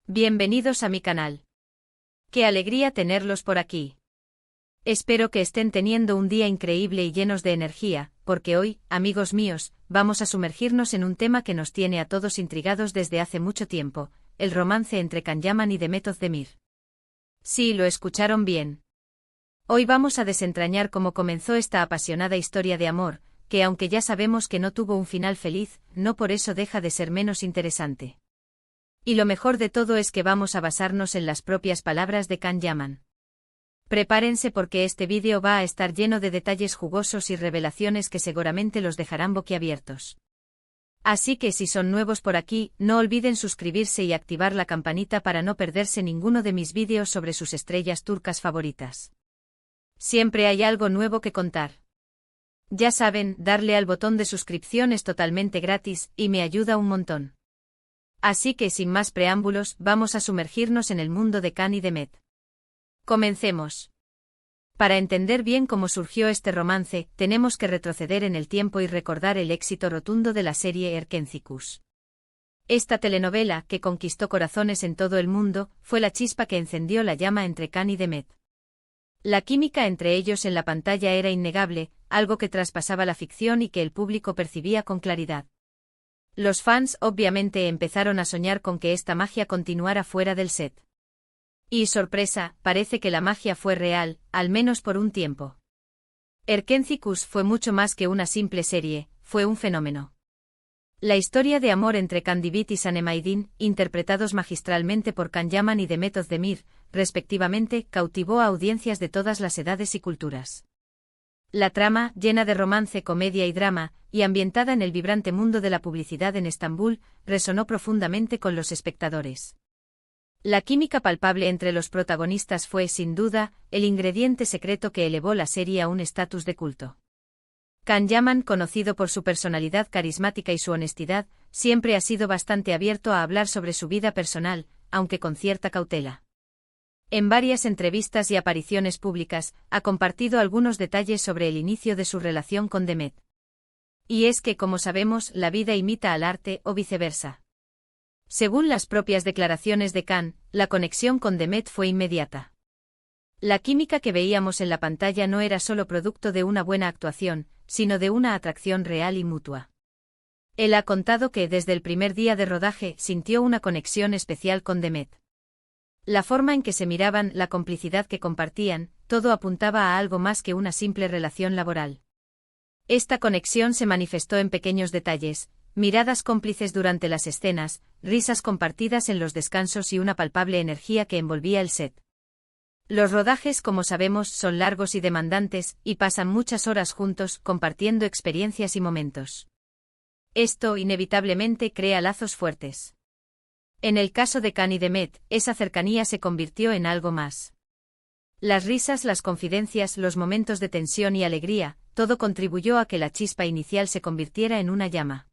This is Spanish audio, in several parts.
Bienvenidos a mi canal. Qué alegría tenerlos por aquí. Espero que estén teniendo un día increíble y llenos de energía, porque hoy, amigos míos, vamos a sumergirnos en un tema que nos tiene a todos intrigados desde hace mucho tiempo, el romance entre Can Yaman y Demet Özdemir. Sí, lo escucharon bien. Hoy vamos a desentrañar cómo comenzó esta apasionada historia de amor, que aunque ya sabemos que no tuvo un final feliz, no por eso deja de ser menos interesante. Y lo mejor de todo es que vamos a basarnos en las propias palabras de Can Yaman. Prepárense porque este vídeo va a estar lleno de detalles jugosos y revelaciones que seguramente los dejarán boquiabiertos. Así que si son nuevos por aquí, no olviden suscribirse y activar la campanita para no perderse ninguno de mis vídeos sobre sus estrellas turcas favoritas. Siempre hay algo nuevo que contar. Ya saben, darle al botón de suscripción es totalmente gratis y me ayuda un montón. Así que sin más preámbulos, vamos a sumergirnos en el mundo de Can y Demet. Comencemos. Para entender bien cómo surgió este romance, tenemos que retroceder en el tiempo y recordar el éxito rotundo de la serie Erkenzikuş. Esta telenovela, que conquistó corazones en todo el mundo, fue la chispa que encendió la llama entre Can y Demet. La química entre ellos en la pantalla era innegable, algo que traspasaba la ficción y que el público percibía con claridad. Los fans obviamente empezaron a soñar con que esta magia continuara fuera del set. Y sorpresa, parece que la magia fue real, al menos por un tiempo. Erkenzikuş fue mucho más que una simple serie, fue un fenómeno. La historia de amor entre Candivit y Sanem, interpretados magistralmente por Can Yaman y Demet Özdemir, respectivamente, cautivó a audiencias de todas las edades y culturas. La trama, llena de romance, comedia y drama, y ambientada en el vibrante mundo de la publicidad en Estambul, resonó profundamente con los espectadores. La química palpable entre los protagonistas fue, sin duda, el ingrediente secreto que elevó la serie a un estatus de culto. Can Yaman, conocido por su personalidad carismática y su honestidad, siempre ha sido bastante abierto a hablar sobre su vida personal, aunque con cierta cautela. En varias entrevistas y apariciones públicas, ha compartido algunos detalles sobre el inicio de su relación con Demet. Y es que, como sabemos, la vida imita al arte o viceversa. Según las propias declaraciones de Can, la conexión con Demet fue inmediata. La química que veíamos en la pantalla no era solo producto de una buena actuación, sino de una atracción real y mutua. Él ha contado que desde el primer día de rodaje sintió una conexión especial con Demet. La forma en que se miraban, la complicidad que compartían, todo apuntaba a algo más que una simple relación laboral. Esta conexión se manifestó en pequeños detalles, miradas cómplices durante las escenas, risas compartidas en los descansos y una palpable energía que envolvía el set. Los rodajes, como sabemos, son largos y demandantes, y pasan muchas horas juntos, compartiendo experiencias y momentos. Esto, inevitablemente, crea lazos fuertes. En el caso de Can y Demet, esa cercanía se convirtió en algo más. Las risas, las confidencias, los momentos de tensión y alegría, todo contribuyó a que la chispa inicial se convirtiera en una llama.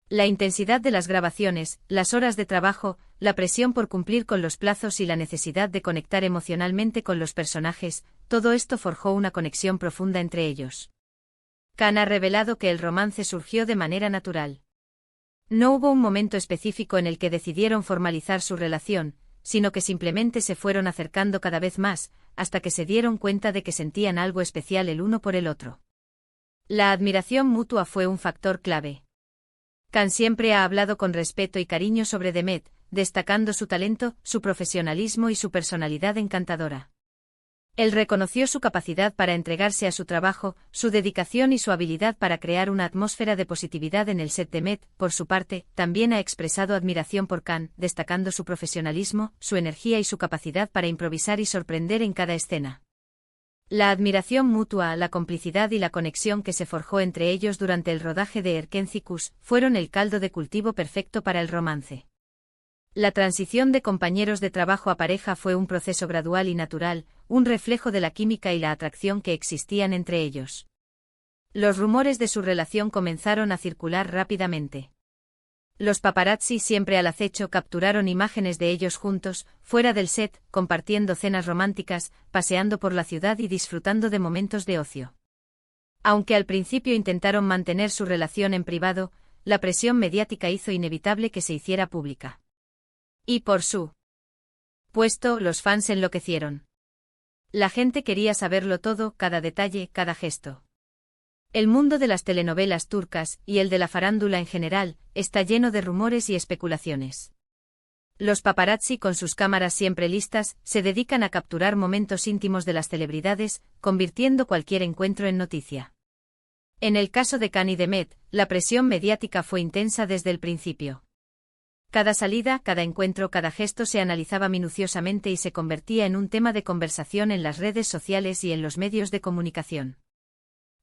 La intensidad de las grabaciones, las horas de trabajo, la presión por cumplir con los plazos y la necesidad de conectar emocionalmente con los personajes, todo esto forjó una conexión profunda entre ellos. Can ha revelado que el romance surgió de manera natural. No hubo un momento específico en el que decidieron formalizar su relación, sino que simplemente se fueron acercando cada vez más, hasta que se dieron cuenta de que sentían algo especial el uno por el otro. La admiración mutua fue un factor clave. Can siempre ha hablado con respeto y cariño sobre Demet, destacando su talento, su profesionalismo y su personalidad encantadora. Él reconoció su capacidad para entregarse a su trabajo, su dedicación y su habilidad para crear una atmósfera de positividad en el set. Demet, por su parte, también ha expresado admiración por Can, destacando su profesionalismo, su energía y su capacidad para improvisar y sorprender en cada escena. La admiración mutua, la complicidad y la conexión que se forjó entre ellos durante el rodaje de Erkenzikuş fueron el caldo de cultivo perfecto para el romance. La transición de compañeros de trabajo a pareja fue un proceso gradual y natural, un reflejo de la química y la atracción que existían entre ellos. Los rumores de su relación comenzaron a circular rápidamente. Los paparazzi, siempre al acecho, capturaron imágenes de ellos juntos, fuera del set, compartiendo cenas románticas, paseando por la ciudad y disfrutando de momentos de ocio. Aunque al principio intentaron mantener su relación en privado, la presión mediática hizo inevitable que se hiciera pública. Y por su puesto, los fans enloquecieron. La gente quería saberlo todo, cada detalle, cada gesto. El mundo de las telenovelas turcas, y el de la farándula en general, está lleno de rumores y especulaciones. Los paparazzi, con sus cámaras siempre listas, se dedican a capturar momentos íntimos de las celebridades, convirtiendo cualquier encuentro en noticia. En el caso de Can y Demet, la presión mediática fue intensa desde el principio. Cada salida, cada encuentro, cada gesto se analizaba minuciosamente y se convertía en un tema de conversación en las redes sociales y en los medios de comunicación.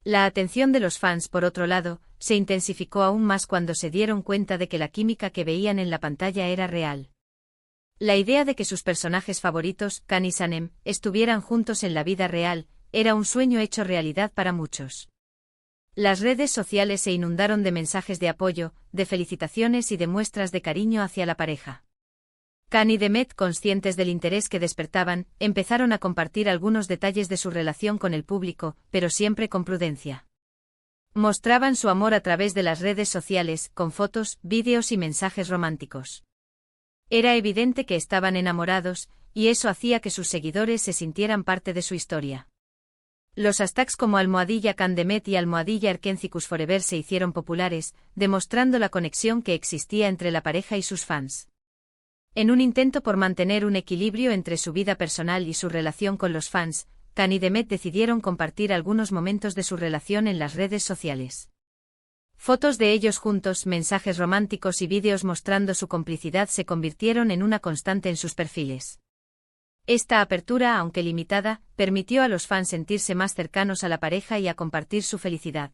La atención de los fans, por otro lado, se intensificó aún más cuando se dieron cuenta de que la química que veían en la pantalla era real. La idea de que sus personajes favoritos, Can y Sanem, estuvieran juntos en la vida real, era un sueño hecho realidad para muchos. Las redes sociales se inundaron de mensajes de apoyo, de felicitaciones y de muestras de cariño hacia la pareja. Can y Demet, conscientes del interés que despertaban, empezaron a compartir algunos detalles de su relación con el público, pero siempre con prudencia. Mostraban su amor a través de las redes sociales, con fotos, vídeos y mensajes románticos. Era evidente que estaban enamorados, y eso hacía que sus seguidores se sintieran parte de su historia. Los hashtags como #CanDemet y #Erkencicus Forever se hicieron populares, demostrando la conexión que existía entre la pareja y sus fans. En un intento por mantener un equilibrio entre su vida personal y su relación con los fans, Can y Demet decidieron compartir algunos momentos de su relación en las redes sociales. Fotos de ellos juntos, mensajes románticos y vídeos mostrando su complicidad se convirtieron en una constante en sus perfiles. Esta apertura, aunque limitada, permitió a los fans sentirse más cercanos a la pareja y a compartir su felicidad.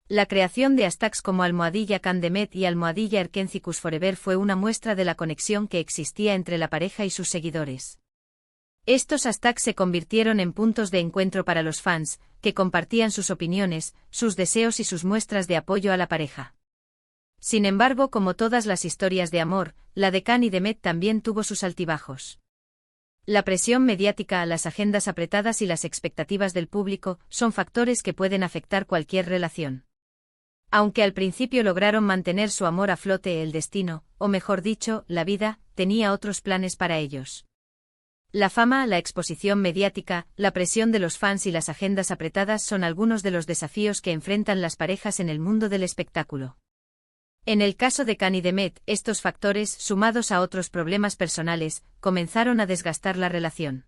La creación de hashtags como #CanDemet y #Erkencicus Forever fue una muestra de la conexión que existía entre la pareja y sus seguidores. Estos hashtags se convirtieron en puntos de encuentro para los fans, que compartían sus opiniones, sus deseos y sus muestras de apoyo a la pareja. Sin embargo, como todas las historias de amor, la de Can y Demet también tuvo sus altibajos. La presión mediática, las agendas apretadas y las expectativas del público son factores que pueden afectar cualquier relación. Aunque al principio lograron mantener su amor a flote, el destino, o mejor dicho, la vida, tenía otros planes para ellos. La fama, la exposición mediática, la presión de los fans y las agendas apretadas son algunos de los desafíos que enfrentan las parejas en el mundo del espectáculo. En el caso de Can y Demet, estos factores, sumados a otros problemas personales, comenzaron a desgastar la relación.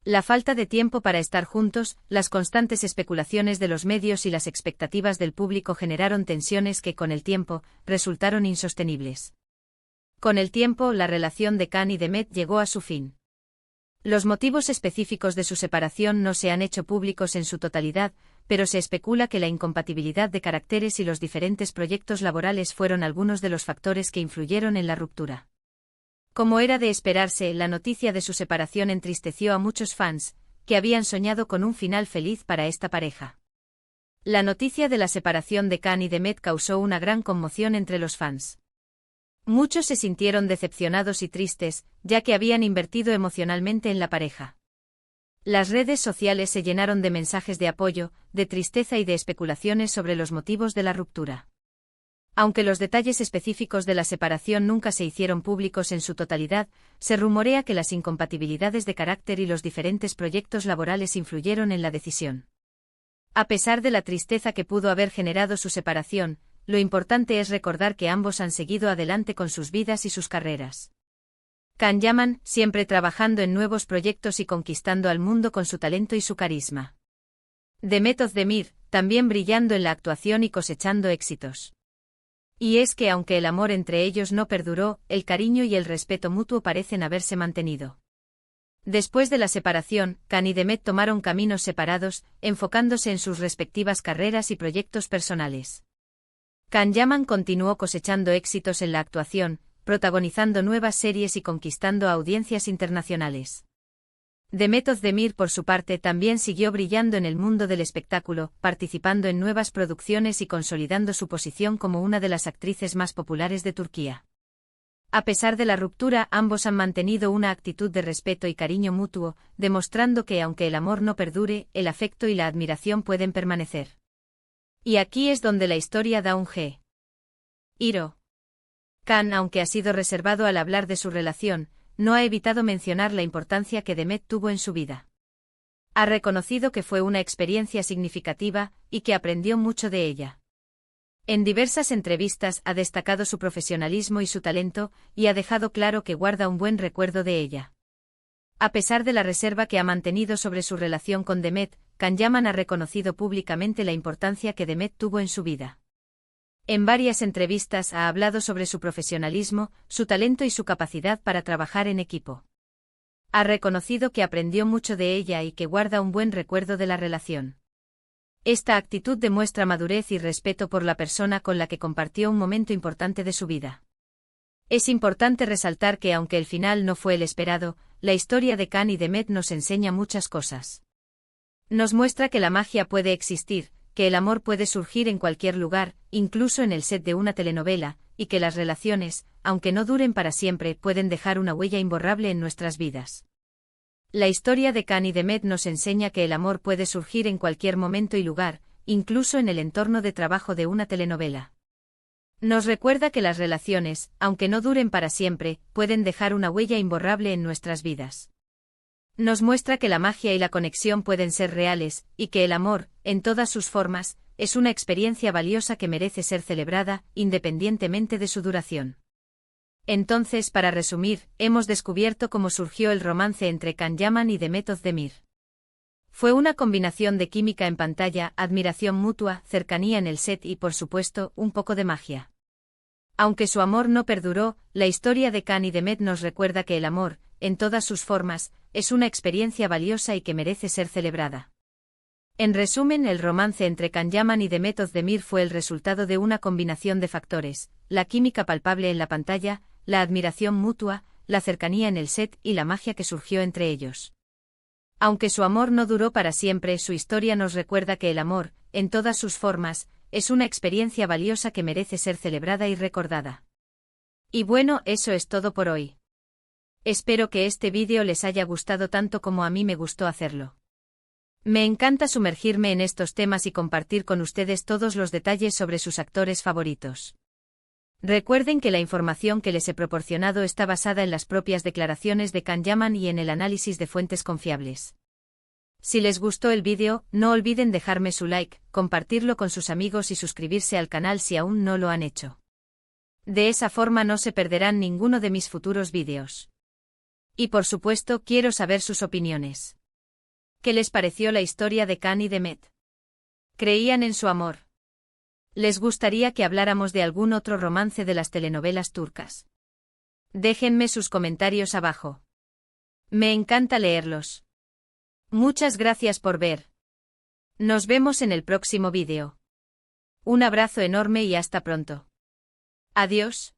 La falta de tiempo para estar juntos, las constantes especulaciones de los medios y las expectativas del público generaron tensiones que, con el tiempo, resultaron insostenibles. Con el tiempo, la relación de Can y Demet llegó a su fin. Los motivos específicos de su separación no se han hecho públicos en su totalidad, pero se especula que la incompatibilidad de caracteres y los diferentes proyectos laborales fueron algunos de los factores que influyeron en la ruptura. Como era de esperarse, la noticia de su separación entristeció a muchos fans, que habían soñado con un final feliz para esta pareja. La noticia de la separación de Can y Demet causó una gran conmoción entre los fans. Muchos se sintieron decepcionados y tristes, ya que habían invertido emocionalmente en la pareja. Las redes sociales se llenaron de mensajes de apoyo, de tristeza y de especulaciones sobre los motivos de la ruptura. Aunque los detalles específicos de la separación nunca se hicieron públicos en su totalidad, se rumorea que las incompatibilidades de carácter y los diferentes proyectos laborales influyeron en la decisión. A pesar de la tristeza que pudo haber generado su separación, lo importante es recordar que ambos han seguido adelante con sus vidas y sus carreras. Can Yaman, siempre trabajando en nuevos proyectos y conquistando al mundo con su talento y su carisma. Demet Özdemir, también brillando en la actuación y cosechando éxitos. Y es que aunque el amor entre ellos no perduró, el cariño y el respeto mutuo parecen haberse mantenido. Después de la separación, Can y Demet tomaron caminos separados, enfocándose en sus respectivas carreras y proyectos personales. Can Yaman continuó cosechando éxitos en la actuación, protagonizando nuevas series y conquistando audiencias internacionales. Demet Özdemir, por su parte, también siguió brillando en el mundo del espectáculo, participando en nuevas producciones y consolidando su posición como una de las actrices más populares de Turquía. A pesar de la ruptura, ambos han mantenido una actitud de respeto y cariño mutuo, demostrando que aunque el amor no perdure, el afecto y la admiración pueden permanecer. Y aquí es donde la historia da un giro. Khan, aunque ha sido reservado al hablar de su relación, no ha evitado mencionar la importancia que Demet tuvo en su vida. Ha reconocido que fue una experiencia significativa y que aprendió mucho de ella. En diversas entrevistas ha destacado su profesionalismo y su talento, y ha dejado claro que guarda un buen recuerdo de ella. A pesar de la reserva que ha mantenido sobre su relación con Demet, Khan Yaman ha reconocido públicamente la importancia que Demet tuvo en su vida. En varias entrevistas ha hablado sobre su profesionalismo, su talento y su capacidad para trabajar en equipo. Ha reconocido que aprendió mucho de ella y que guarda un buen recuerdo de la relación. Esta actitud demuestra madurez y respeto por la persona con la que compartió un momento importante de su vida. Es importante resaltar que aunque el final no fue el esperado, la historia de Khan y Demet nos enseña muchas cosas. Nos muestra que la magia puede existir, que el amor puede surgir en cualquier lugar, incluso en el set de una telenovela, y que las relaciones, aunque no duren para siempre, pueden dejar una huella imborrable en nuestras vidas. La historia de Khan y Demet nos enseña que el amor puede surgir en cualquier momento y lugar, incluso en el entorno de trabajo de una telenovela. Nos recuerda que las relaciones, aunque no duren para siempre, pueden dejar una huella imborrable en nuestras vidas. Nos muestra que la magia y la conexión pueden ser reales, y que el amor, en todas sus formas, es una experiencia valiosa que merece ser celebrada, independientemente de su duración. Entonces, para resumir, hemos descubierto cómo surgió el romance entre Khan Yaman y Demet Özdemir. Fue una combinación de química en pantalla, admiración mutua, cercanía en el set y, por supuesto, un poco de magia. Aunque su amor no perduró, la historia de Khan y Demet nos recuerda que el amor, en todas sus formas, es una experiencia valiosa y que merece ser celebrada. En resumen, el romance entre Khan Yaman y Demet Özdemir fue el resultado de una combinación de factores: la química palpable en la pantalla, la admiración mutua, la cercanía en el set y la magia que surgió entre ellos. Aunque su amor no duró para siempre, su historia nos recuerda que el amor, en todas sus formas, es una experiencia valiosa que merece ser celebrada y recordada. Y bueno, eso es todo por hoy. Espero que este vídeo les haya gustado tanto como a mí me gustó hacerlo. Me encanta sumergirme en estos temas y compartir con ustedes todos los detalles sobre sus actores favoritos. Recuerden que la información que les he proporcionado está basada en las propias declaraciones de Khan Yaman y en el análisis de fuentes confiables. Si les gustó el vídeo, no olviden dejarme su like, compartirlo con sus amigos y suscribirse al canal si aún no lo han hecho. De esa forma no se perderán ninguno de mis futuros vídeos. Y por supuesto, quiero saber sus opiniones. ¿Qué les pareció la historia de Khan y Demet? ¿Creían en su amor? ¿Les gustaría que habláramos de algún otro romance de las telenovelas turcas? Déjenme sus comentarios abajo. Me encanta leerlos. Muchas gracias por ver. Nos vemos en el próximo vídeo. Un abrazo enorme y hasta pronto. Adiós.